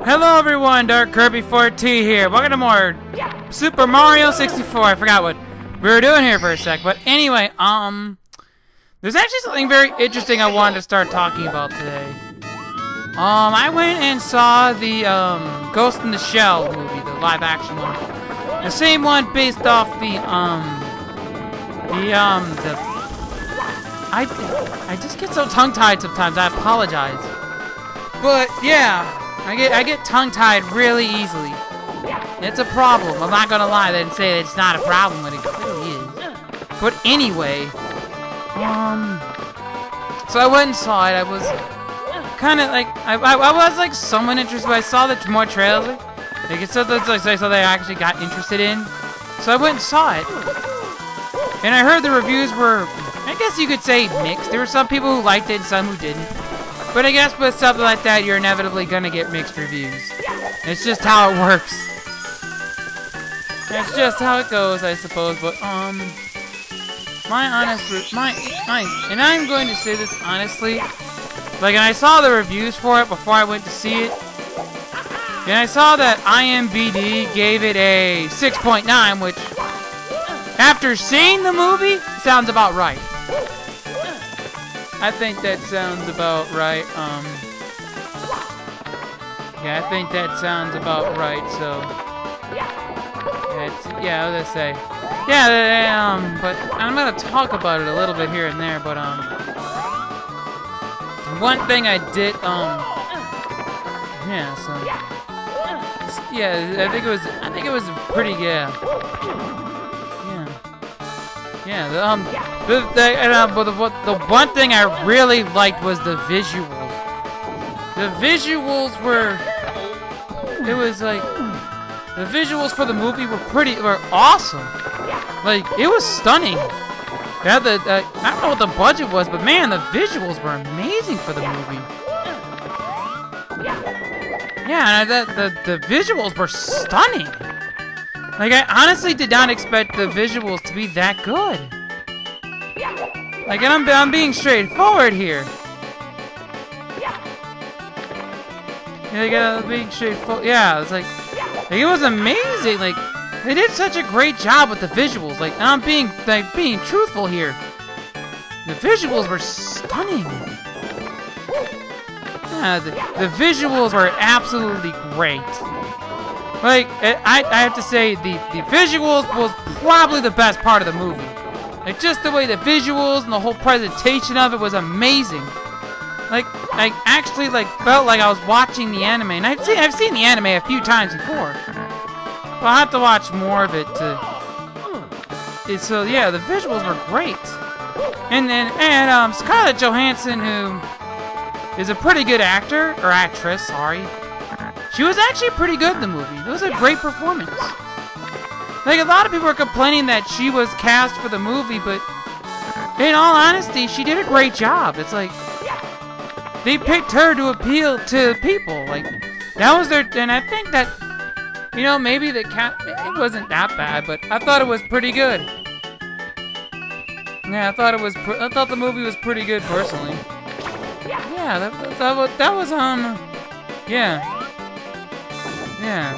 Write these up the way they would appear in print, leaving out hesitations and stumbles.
Hello everyone, Dark Kirby 4T here. Welcome to more Super Mario 64. I forgot what we were doing here for a sec, but anyway, there's actually something very interesting I wanted to start talking about today. I went and saw the Ghost in the Shell movie, the live action one. The same one based off I just get so tongue-tied sometimes. I apologize. But yeah, I get tongue-tied really easily. It's a problem. I'm not gonna lie and say that it's not a problem, but it clearly is. But anyway, so I went and saw it. I was kind of like, I was like somewhat interested, but I saw the more trailers. Like it's something like so that I actually got interested in. So I went and saw it, and I heard the reviews were, I guess you could say, mixed. There were some people who liked it and some who didn't. But I guess with something like that, you're inevitably gonna get mixed reviews. It's just how it works. That's just how it goes, I suppose. But my honest, and I'm going to say this honestly. Like, and I saw the reviews for it before I went to see it, and I saw that IMDb gave it a 6.9, which, after seeing the movie, sounds about right. I think that sounds about right. Yeah, I think that sounds about right. So, yeah, I was gonna say, yeah, but I'm gonna talk about it a little bit here and there. But one thing I did, yeah, so, yeah, I think it was pretty, yeah. But the one thing I really liked was the visuals. The visuals were, it was like, the visuals for the movie were awesome. Like, it was stunning. Yeah, I don't know what the budget was, but man, the visuals were amazing for the movie. Yeah, and the visuals were stunning. Like, I honestly did not expect the visuals to be that good. Like, and I'm being straightforward here. Like, being straightforward. Yeah, it's like it was amazing. Like, they did such a great job with the visuals. Like, and I'm being truthful here. The visuals were stunning. Yeah, the visuals were absolutely great. Like, I have to say, the visuals was probably the best part of the movie. Like, just the way the visuals and the whole presentation of it was amazing. Like, I actually, like, felt like I was watching the anime. And I've seen the anime a few times before. But I'll have to watch more of it to... So, yeah, the visuals were great. And Scarlett Johansson, who is a pretty good actor, or actress, sorry. She was actually pretty good in the movie. It was a great performance. Like, a lot of people were complaining that she was cast for the movie, but in all honesty, she did a great job. It's like, they picked her to appeal to people. Like, that was their, and I think that, you know, maybe it wasn't that bad, but I thought it was pretty good. Yeah, I thought the movie was pretty good, personally. Yeah, that was, yeah. Yeah.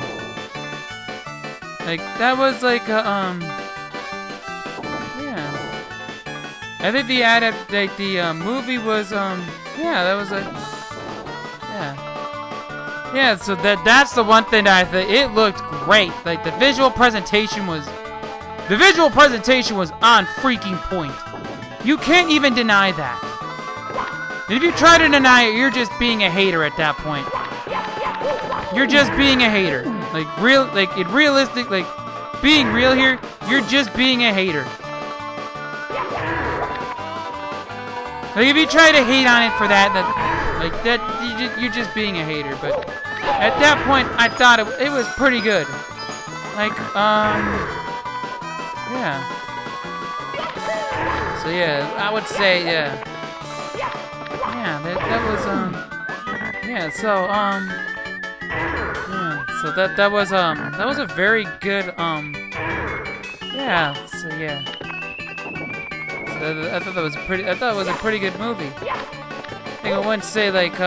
Like, that was like, yeah. I think the movie was, yeah, that was a, yeah. Yeah, so that's the one thing that I think, it looked great. Like, the visual presentation was on freaking point. You can't even deny that. And if you try to deny it, you're just being a hater at that point. You're just being a hater. Like, realistic, like, being real here, you're just being a hater. Like, if you try to hate on it for that, you're just being a hater. But at that point, I thought it was pretty good. Like, yeah. So yeah, I would say, yeah. Yeah, that was, yeah, so, yeah, so that was a very good, yeah, so yeah. So I thought it was a pretty good movie. I think I wouldn't say, like,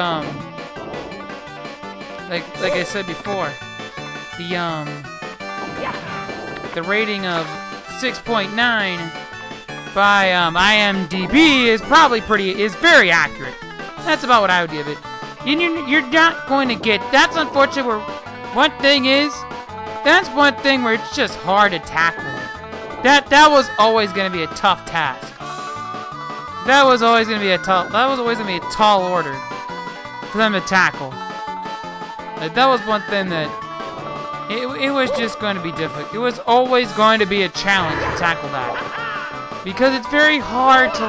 like I said before, the rating of 6.9 by IMDb is very accurate. That's about what I would give it. You're not going to get. That's unfortunate. Where one thing is, that's one thing where it's just hard to tackle. That was always going to be a tough task. That was always going to be a tall order for them to tackle. Like, that was one thing that it was just going to be difficult. It was always going to be a challenge to tackle that, because it's very hard to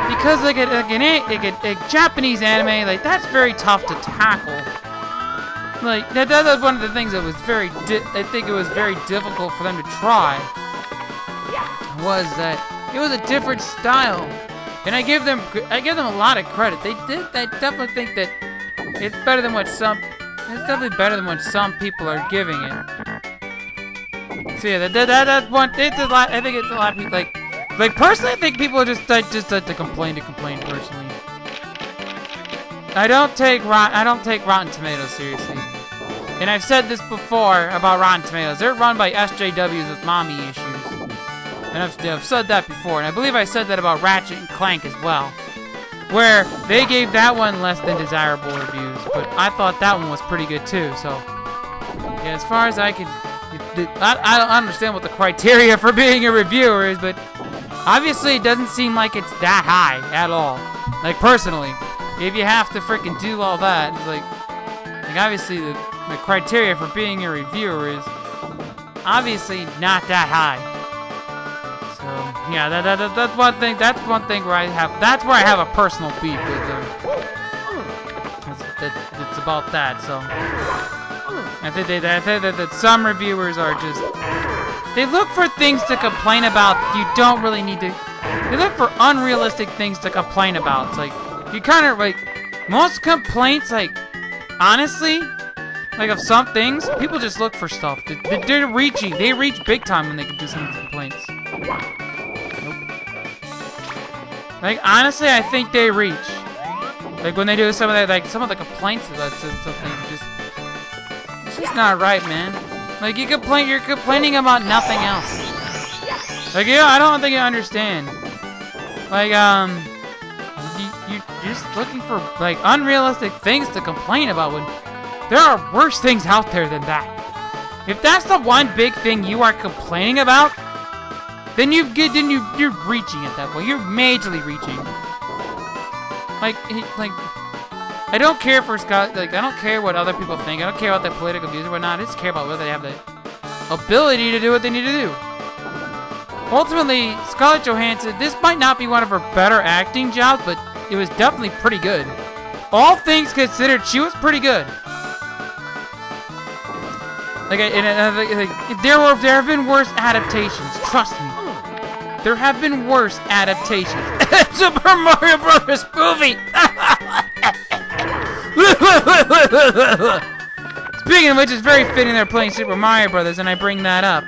because like a Japanese anime, like, that's very tough to tackle. Like that was one of the things that was I think it was very difficult for them to try. Was that it was a different style, and I give them a lot of credit. I definitely think that it's better than what some people are giving it. So yeah, that's one. It's a lot. I think it's a lot of people like personally. I think people just like to complain personally. I don't take Rotten Tomatoes seriously, and I've said this before about Rotten Tomatoes. They're run by SJWs with mommy issues. And I've said that before, and I believe I said that about Ratchet and Clank as well, where they gave that one less than desirable reviews, but I thought that one was pretty good too. So yeah, as far as I don't understand what the criteria for being a reviewer is, but obviously it doesn't seem like it's that high at all. Like, personally, if you have to freaking do all that, it's like obviously the criteria for being a reviewer is obviously not that high. Yeah, that's one thing. That's one thing where I have a personal beef with them. It's about that. So I think that some reviewers are just, they look for things to complain about. You don't really need to. They look for unrealistic things to complain about. It's like you kind of like most complaints. Like, honestly, like of some things, people just look for stuff. They're reaching. They reach big time when they can do some of these complaints. Like, honestly, I think they reach. Like, when they do some of that, like, some of the complaints about something, it's just not right, man. Like, you're complaining about nothing else. Like, yeah, I don't think you understand. Like, you're just looking for, like, unrealistic things to complain about when there are worse things out there than that. If that's the one big thing you are complaining about, then you're reaching at that point. You're majorly reaching. Like I don't care for Scott. Like, I don't care what other people think. I don't care about their political views or whatnot. I just care about whether they have the ability to do what they need to do. Ultimately, Scarlett Johansson, this might not be one of her better acting jobs, but it was definitely pretty good. All things considered, she was pretty good. Like, there have been worse adaptations. Trust me. There have been worse adaptations. Super Mario Brothers movie! Speaking of which, it's very fitting they're playing Super Mario Brothers, and I bring that up.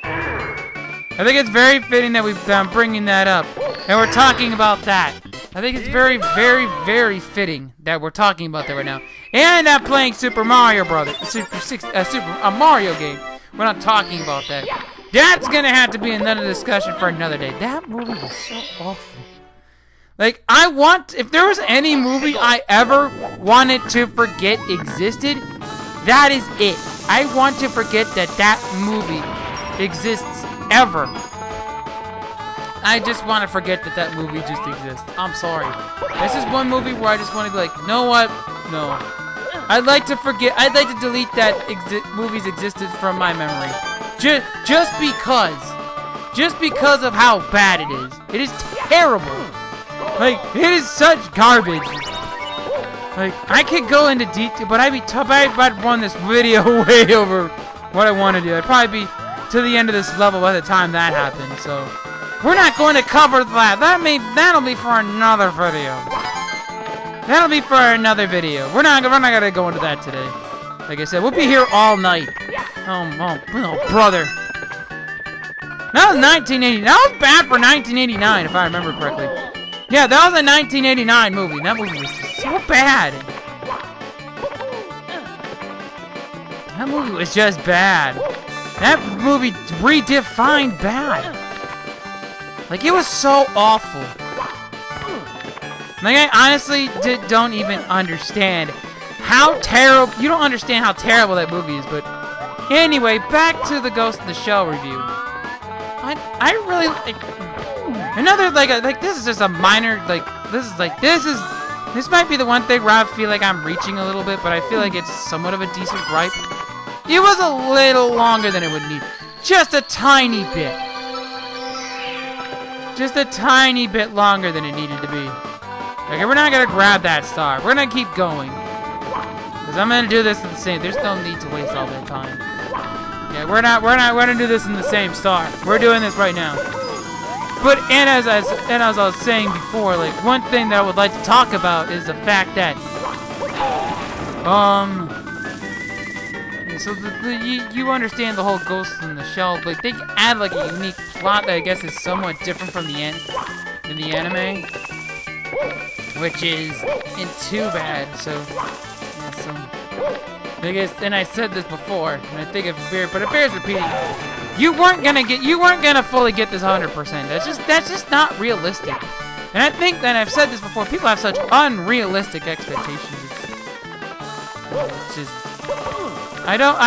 I think it's very fitting that I'm bringing that up, and we're talking about that. I think it's very, very, very fitting that we're talking about that right now. And I'm playing Super Mario Brothers, a Mario game. We're not talking about that. That's gonna have to be another discussion for another day. That movie was so awful. Like, if there was any movie I ever wanted to forget existed, that is it. I want to forget that movie exists ever. I just want to forget that movie just exists. I'm sorry. This is one movie where I just want to be like, you know what? No. I'd like to delete that movie's existence from my memory. Just because of how bad it is. It is terrible. Like, it is such garbage. Like, I could go into detail, but I'd run this video way over what I want to do. I'd probably be to the end of this level by the time that happens, so we're not going to cover that. That'll be for another video. That'll be for another video. We're not gonna go into that today. Like I said, we'll be here all night. Oh, brother. That was 1980. That was bad for 1989, if I remember correctly. Yeah, that was a 1989 movie. That movie was so bad. That movie was just bad. That movie redefined bad. Like, it was so awful. Like, I honestly don't even understand how terrible... You don't understand how terrible that movie is, but... Anyway, back to the Ghost in the Shell review. I really... Like, another, like, this is just a minor... Like, this might be the one thing where I feel like I'm reaching a little bit, but I feel like it's somewhat of a decent gripe. It was a little longer than it would need. Just a tiny bit. Just a tiny bit longer than it needed to be. Okay, we're not gonna grab that star. We're gonna keep going. Because I'm gonna do this in the same. There's no need to waste all that time. Yeah, we're gonna do this in the same star. We're doing this right now. But as I was saying before, like, one thing that I would like to talk about is the fact that so you understand the whole Ghost in the Shell. Like, they add like a unique plot that I guess is somewhat different from the anime, which isn't too bad. So, yeah, I guess, and I said this before, and I think it's weird, but it bears repeating. You weren't gonna fully get this 100%. That's just not realistic. And I think that I've said this before. People have such unrealistic expectations. It's just. I don't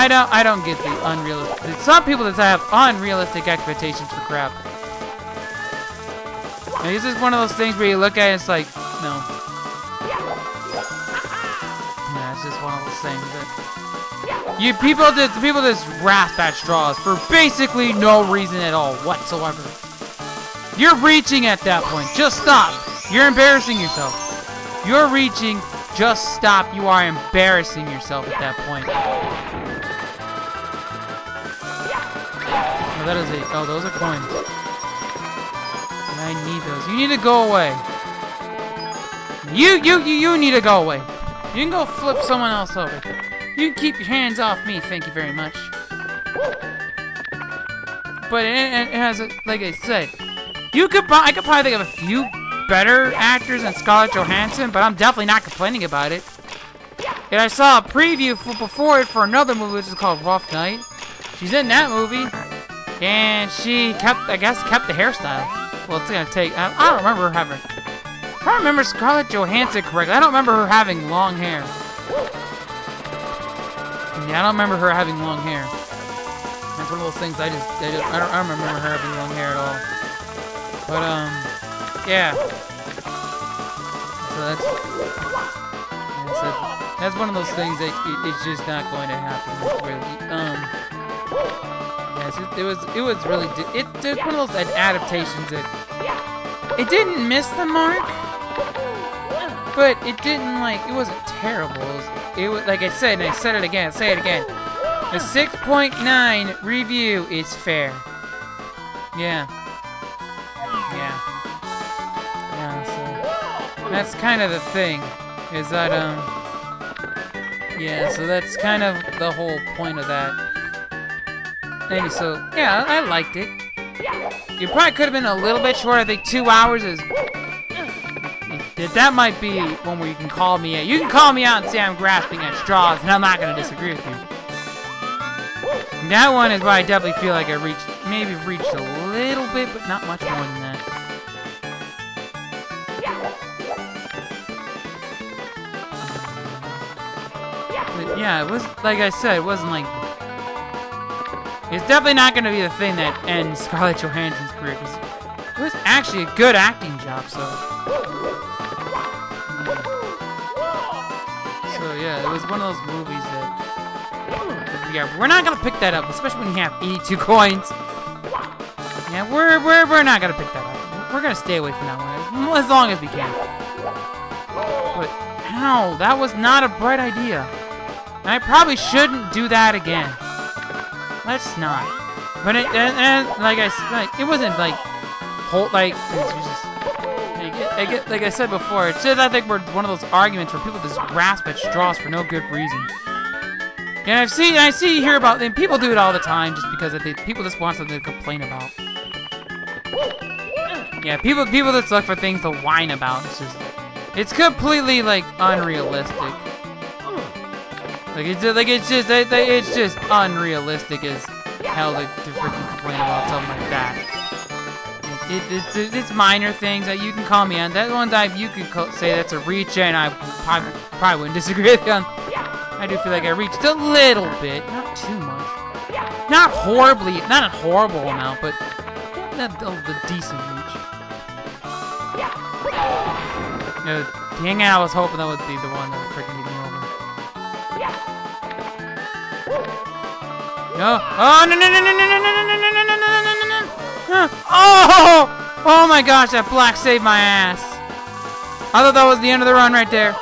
get the unrealistic. There's some people that have unrealistic expectations for crap. And this is one of those things where you look at it, it's like, no. Yeah, it's just one of those things that people just grasp at straws for basically no reason at all whatsoever. You're reaching at that point. Just stop. You're embarrassing yourself. You're reaching. Just stop. You are embarrassing yourself at that point. Oh, that is it. Oh, those are coins. And I need those. You need to go away. You need to go away. You can go flip someone else over. You can keep your hands off me. Thank you very much. But it has, like I said, I could probably think of a few better actors than Scarlett Johansson, but I'm definitely not complaining about it. And I saw a preview before it for another movie which is called Rough Night. She's in that movie, and she kept the hairstyle. Well, it's gonna take. I don't remember her having. If I remember Scarlett Johansson correctly, I don't remember her having long hair. Yeah, I don't remember her having long hair. That's one of those things I don't remember her having long hair at all. But yeah. So that's one of those things that it's just not going to happen. Really. Yes, it was really. It's one of those adaptations that it didn't miss the mark, but it didn't it wasn't terrible. It was like I said, and I said it again. Say it again. A 6.9 review is fair. Yeah. So that's kind of the thing, is that yeah. So that's kind of the whole point of that. Maybe so. Yeah, I liked it. It probably could have been a little bit shorter. I think 2 hours is. That might be one where you can call me out. You can call me out and say I'm grasping at straws, and I'm not going to disagree with you. That one is where I definitely feel like I maybe reached a little bit, but not much more than that. But yeah, it was, like I said, it wasn't like... It's definitely not going to be the thing that ends Scarlett Johansson's career, because it was actually a good acting job, so... Yeah, it was one of those movies that... Yeah, we're not gonna pick that up, especially when you have 82 coins. Yeah, we're not gonna pick that up. We're gonna stay away from that one as long as we can. But how? That was not a bright idea. And I probably shouldn't do that again. Let's not. But like I said, it wasn't like like I said before, it's just, I think we're one of those arguments where people just grasp at straws for no good reason. And I hear about them. People do it all the time just because people just want something to complain about. Yeah, people just look for things to whine about. It's completely like unrealistic. It's just unrealistic as hell to freaking complain about something like that. It's minor things that you can call me on. That one time you could say that's a reach, and I probably wouldn't disagree with you on. I do feel like I reached a little bit, not too much, not horribly, not a horrible amount, but a decent reach. Dang it, I was hoping that would be the one that would freaking get me over. No! Oh no no no no no no no no no no no no no! Oh! Oh my gosh, that black saved my ass. I thought that was the end of the run right there.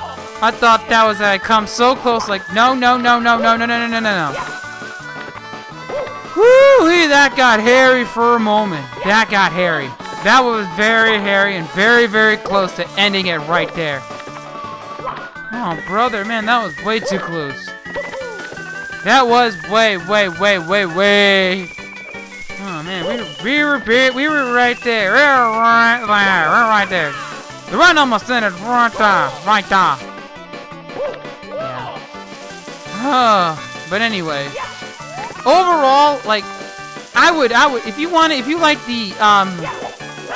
I thought that was I come so close, like no no no no no no no no no no. Woo! That got hairy for a moment. That got hairy. That was very hairy and very very close to ending it right there. Oh brother, man, that was way too close. That was way. Oh man, we were right there. We were right there. The run almost ended right there. Yeah. But anyway, overall, like, I would, if you like the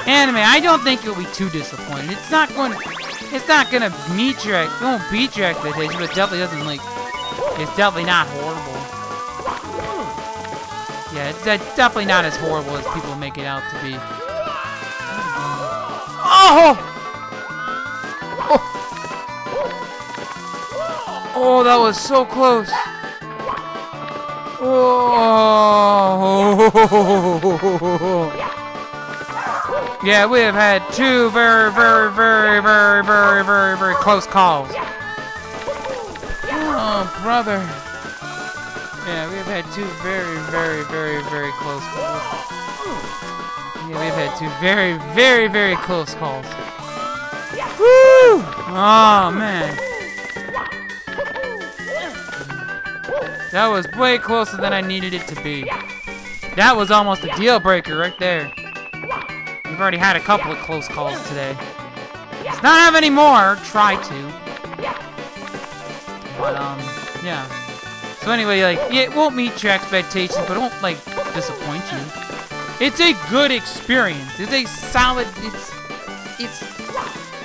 anime, I don't think you'll be too disappointed. It's not gonna meet your, it won't beat your expectations, but it definitely doesn't like. It's definitely not horrible. Yeah, it's definitely not as horrible as people make it out to be. Oh! Oh, that was so close. Oh! Yeah, we have had two very close calls. Oh, brother. Yeah, we have had two very close calls. Yeah, we've had two very close calls. Woo! Oh, man. That was way closer than I needed it to be. That was almost a deal breaker right there. We've already had a couple of close calls today. Let's not have any more. Try to. But, yeah. So anyway, like, yeah, it won't meet your expectations, but it won't, like, disappoint you. It's a good experience. It's a solid, it's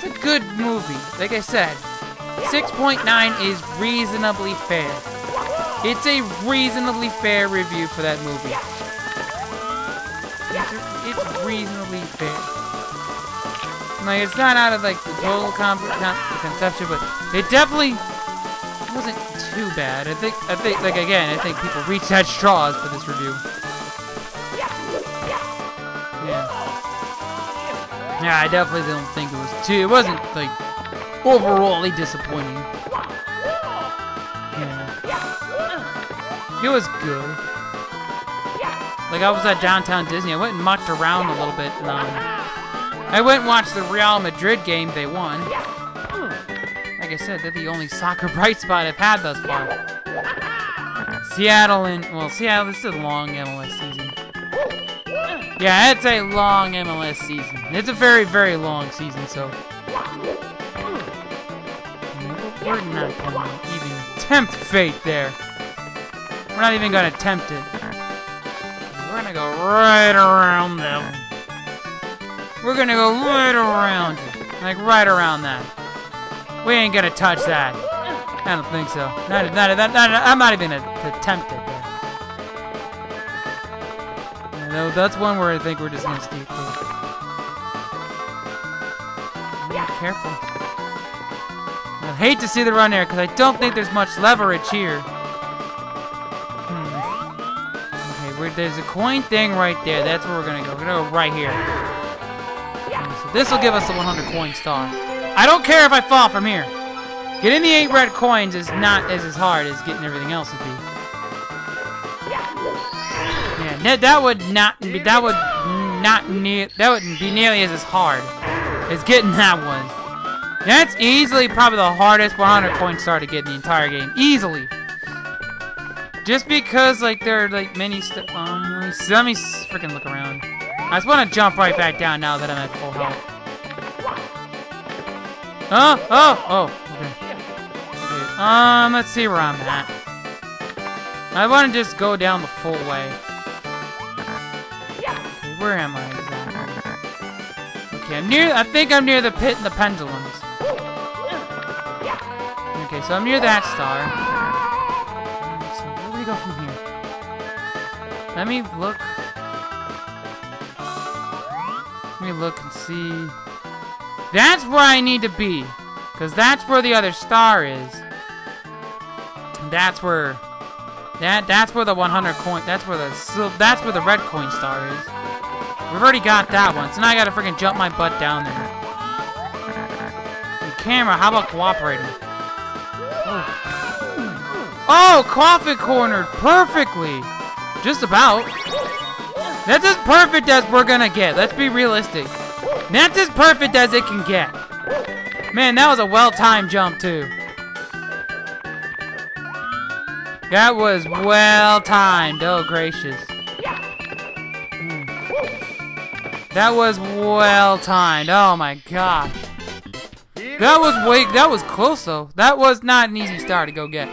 a good movie. Like I said, 6.9 is reasonably fair. It's a reasonably fair review for that movie. It's reasonably fair. Like, it's not out of, like, the total conception, but it definitely wasn't too bad. I think, like, again, I think people reached at straws for this review. Yeah, I definitely don't think it was too. It wasn't like overall disappointing. Yeah, it was good. Like, I was at downtown Disney. I went and mucked around a little bit. And, I went and watched the Real Madrid game. They won. Like I said, they're the only soccer bright spot I've had thus far. Seattle, this is a long MLS season. Yeah, it's a long MLS season. It's a very long season, so we're not going to even tempt fate there. We're not even going to tempt it. We're going to go right around them. We're going to go right around it. Like, right around that. We ain't going to touch that. I don't think so. I'm not even going to attempt it. No, that's one where I think we're just gonna stay clear. Be careful. I'd hate to see the run there because I don't think there's much leverage here. Okay, there's a coin thing right there. That's where we're gonna go. We're gonna go right here. Okay, so this will give us a 100 coin star. I don't care if I fall from here. Getting the 8 red coins is not as hard as getting everything else would be. Yeah, that wouldn't be nearly as hard as getting that one. That's easily probably the hardest 100 coin star to get in the entire game. Easily. Just because, like, there are, like, many let me freaking look around. I just want to jump right back down now that I'm at full health. Okay. Let's see where I'm at. I want to just go down the full way. Okay, where am I exactly? Okay, I'm near. I think I'm near the pit and the pendulums. Okay, so I'm near that star. So where do we go from here? Let me look. Let me look and see. That's where I need to be, because that's where the other star is. That's where. That's where the 100 coin. That's where the red coin star is. We've already got that one, so now I gotta freaking jump my butt down there. And camera, how about cooperating? Oh, coffee cornered perfectly. Just about. That's as perfect as we're gonna get. Let's be realistic. That's as perfect as it can get. Man, that was a well-timed jump too. That was well-timed. Oh, gracious. That was well-timed. Oh, my gosh. That was close, though. That was not an easy star to go get.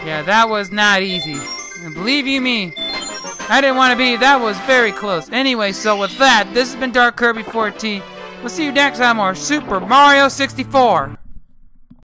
Yeah, that was not easy. And believe you me, I didn't want to be. That was very close. Anyway, so with that, this has been Dark Kirby 14. We'll see you next time on Super Mario 64.